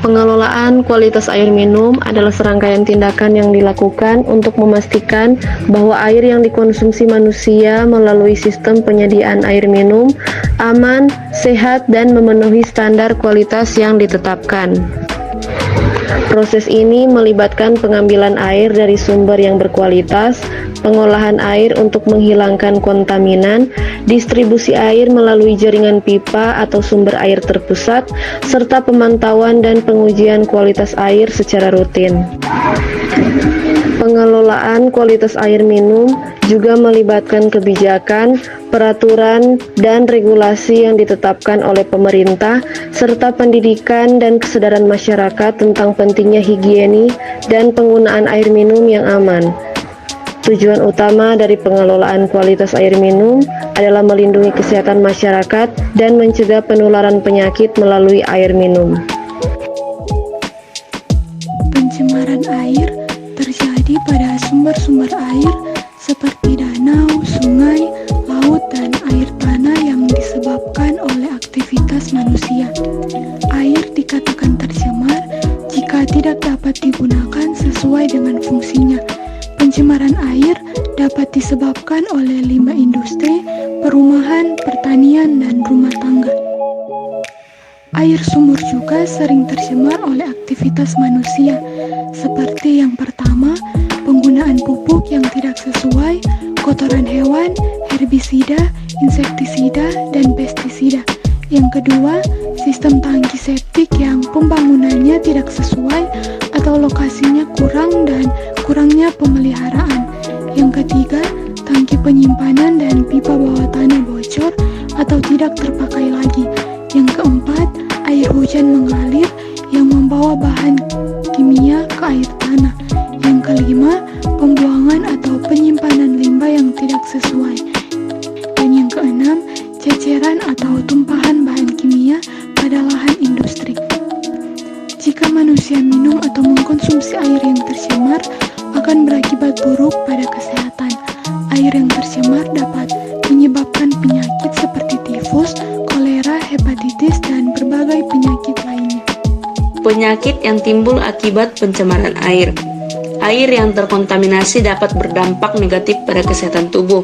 Pengelolaan kualitas air minum adalah serangkaian tindakan yang dilakukan untuk memastikan bahwa air yang dikonsumsi manusia melalui sistem penyediaan air minum aman, sehat, dan memenuhi standar kualitas yang ditetapkan. Proses ini melibatkan pengambilan air dari sumber yang berkualitas, pengolahan air untuk menghilangkan kontaminan, distribusi air melalui jaringan pipa atau sumber air terpusat, serta pemantauan dan pengujian kualitas air secara rutin. Pengelolaan kualitas air minum juga melibatkan kebijakan, peraturan, dan regulasi yang ditetapkan oleh pemerintah, serta pendidikan dan kesadaran masyarakat tentang pentingnya higiene dan penggunaan air minum yang aman. Tujuan utama dari pengelolaan kualitas air minum adalah melindungi kesehatan masyarakat dan mencegah penularan penyakit melalui air minum. Pencemaran air terjadi pada sumber-sumber air seperti danau, sungai, laut, dan air tanah yang disebabkan oleh aktivitas manusia. Air dikatakan tercemar jika tidak dapat digunakan sesuai dengan fungsinya. Pencemaran air dapat disebabkan oleh limbah industri, perumahan, pertanian, dan rumah tangga. Air sumur juga sering tercemar oleh aktivitas manusia, seperti yang pertama, penggunaan pupuk yang tidak sesuai, kotoran hewan, herbisida, insektisida, dan pestisida. Yang kedua, sistem tangki septik yang pembangunannya tidak sesuai atau lokasinya kurang dan kurangnya pemeliharaan. Yang ketiga, tangki penyimpanan dan pipa bawah tanah bocor atau tidak terpakai lagi. Yang keempat, air hujan mengalir yang membawa bahan kimia ke air tanah. Yang kelima, pembuangan atau penyimpanan limbah yang tidak sesuai. Dan yang keenam, ceceran atau tumpahan bahan kimia pada lahan industri. Jika manusia minum atau mengkonsumsi air yang tercemar, akan berakibat buruk pada kesehatan. Air yang tercemar dapat menyebabkan penyakit seperti tifus, kolera, hepatitis, dan berbagai penyakit lainnya. Penyakit yang timbul akibat pencemaran air. Air yang terkontaminasi dapat berdampak negatif pada kesehatan tubuh.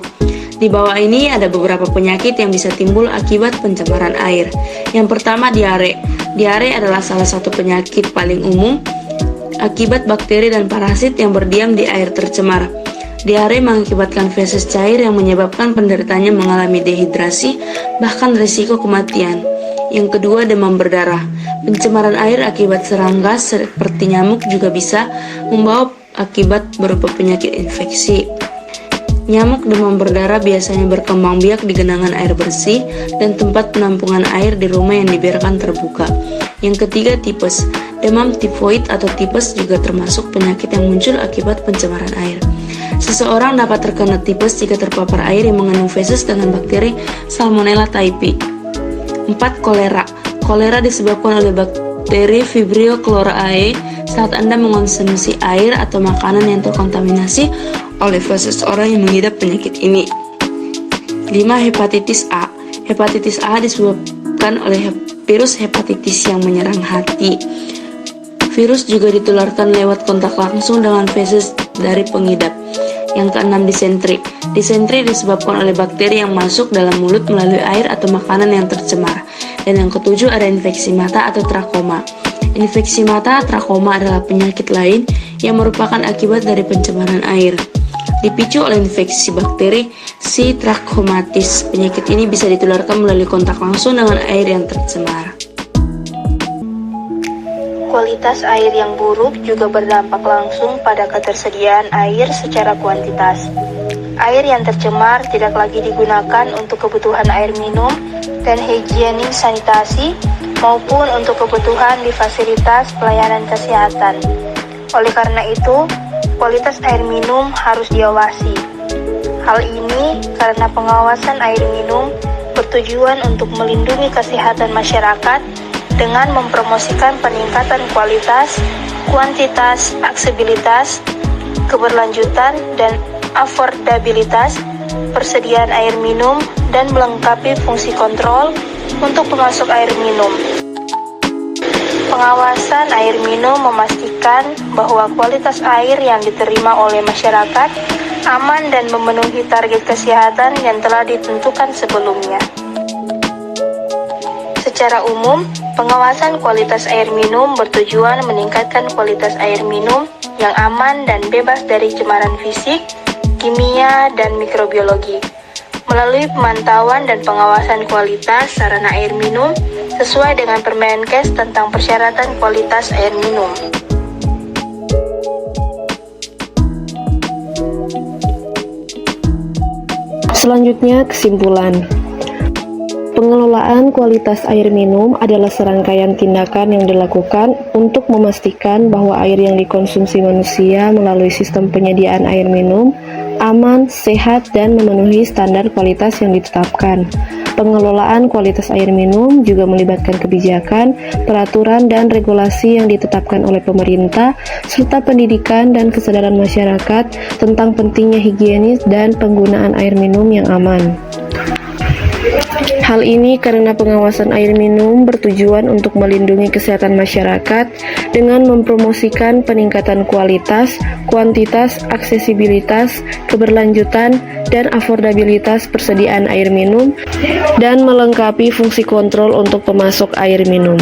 Di bawah ini ada beberapa penyakit yang bisa timbul akibat pencemaran air. Yang pertama, diare. Diare adalah salah satu penyakit paling umum akibat bakteri dan parasit yang berdiam di air tercemar. Diare mengakibatkan feses cair yang menyebabkan penderitanya mengalami dehidrasi, bahkan risiko kematian. Yang kedua, demam berdarah. Pencemaran air akibat serangga seperti nyamuk juga bisa membawa akibat berupa penyakit infeksi. Nyamuk demam berdarah biasanya berkembang biak di genangan air bersih dan tempat penampungan air di rumah yang dibiarkan terbuka. Yang ketiga, tipes. Demam tifoid atau tipes juga termasuk penyakit yang muncul akibat pencemaran air. Seseorang dapat terkena tipes jika terpapar air yang mengandung feses dengan bakteri Salmonella typhi. 4. Kolera. Kolera disebabkan oleh bakteri Vibrio chloroae saat Anda mengonsumsi air atau makanan yang terkontaminasi oleh feses orang yang mengidap penyakit ini. 5. Hepatitis A. Hepatitis A disebabkan oleh virus hepatitis yang menyerang hati. Virus juga ditularkan lewat kontak langsung dengan feses dari pengidap. Yang keenam, disentri. Disentri disebabkan oleh bakteri yang masuk dalam mulut melalui air atau makanan yang tercemar. Dan yang ketujuh, ada infeksi mata atau trakoma. Infeksi mata, trakoma adalah penyakit lain yang merupakan akibat dari pencemaran air. Dipicu oleh infeksi bakteri C. trachomatis. Penyakit ini bisa ditularkan melalui kontak langsung dengan air yang tercemar. Kualitas air yang buruk juga berdampak langsung pada ketersediaan air secara kuantitas. Air yang tercemar tidak lagi digunakan untuk kebutuhan air minum dan higienis sanitasi maupun untuk kebutuhan di fasilitas pelayanan kesehatan. Oleh karena itu, kualitas air minum harus diawasi. Hal ini karena pengawasan air minum bertujuan untuk melindungi kesehatan masyarakat dengan mempromosikan peningkatan kualitas, kuantitas, aksesibilitas, keberlanjutan, dan affordabilitas persediaan air minum dan melengkapi fungsi kontrol untuk pemasok air minum. Pengawasan air minum memastikan bahwa kualitas air yang diterima oleh masyarakat aman dan memenuhi target kesehatan yang telah ditentukan sebelumnya. Secara umum, pengawasan kualitas air minum bertujuan meningkatkan kualitas air minum yang aman dan bebas dari cemaran fisik, kimia, dan mikrobiologi, melalui pemantauan dan pengawasan kualitas sarana air minum sesuai dengan Permenkes tentang persyaratan kualitas air minum. Selanjutnya, kesimpulan. Pengelolaan kualitas air minum adalah serangkaian tindakan yang dilakukan untuk memastikan bahwa air yang dikonsumsi manusia melalui sistem penyediaan air minum aman, sehat, dan memenuhi standar kualitas yang ditetapkan. Pengelolaan kualitas air minum juga melibatkan kebijakan, peraturan, dan regulasi yang ditetapkan oleh pemerintah, serta pendidikan dan kesadaran masyarakat tentang pentingnya higienis dan penggunaan air minum yang aman. Hal ini karena pengawasan air minum bertujuan untuk melindungi kesehatan masyarakat dengan mempromosikan peningkatan kualitas, kuantitas, aksesibilitas, keberlanjutan, dan afordabilitas persediaan air minum, dan melengkapi fungsi kontrol untuk pemasok air minum.